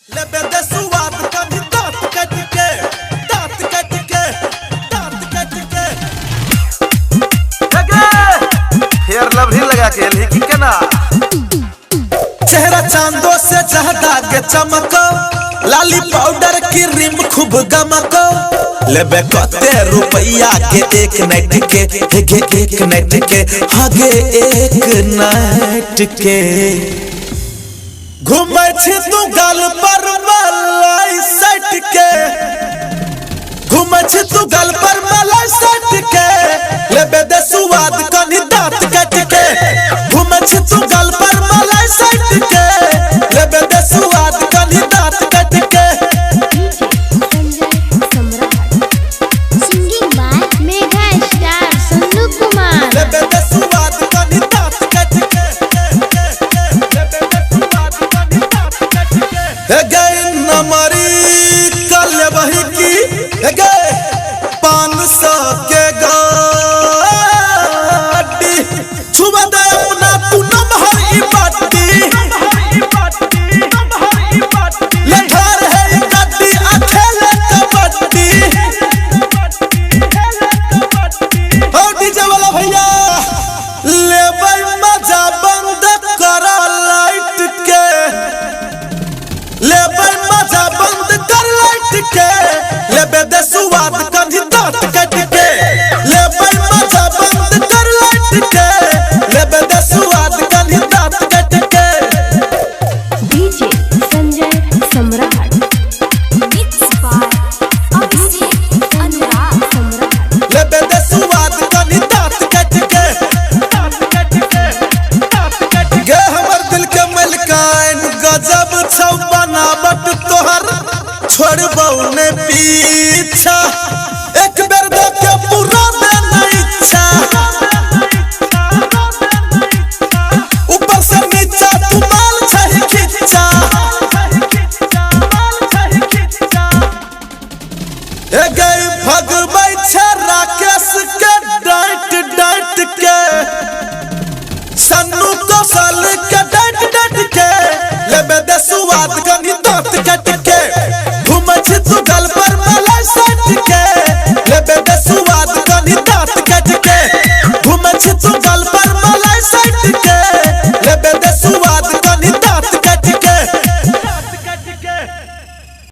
लेबे दे सुवाद कभी दांत कट के दांत कट के दांत कट के फेयर लवली लगा के ली कि केना चेहरा चांदो से ज्यादा के चमको लाली पाउडर की रिम खूब गमको लेबे कते रुपया के एक नाइट के हेगे एक नाइट के हागे एक नाइट के घूमे छी तू गाल पर मलाई सट के घूमे छी तू गाल पर मलाई सट के लेबे दे सुवाद कनी दांत कट के घूमे छी तू गाल पर मलाई सट के लेबे दे सुवाद कनी दांत कट के लेबे दे सुवाद कनी दांत कट के हेगे नमरी कल वही की हेगे 500 के गाड़ी छुबा दे अपना तू नमहर ई बाटी ले घर है ई गड्डी अकेले कबड्डी ओ डीजे वाला भैया लेबै मजा बंद कर लाइट के लेबै मजा बंद कर लाइट के लेबे दे सुवाद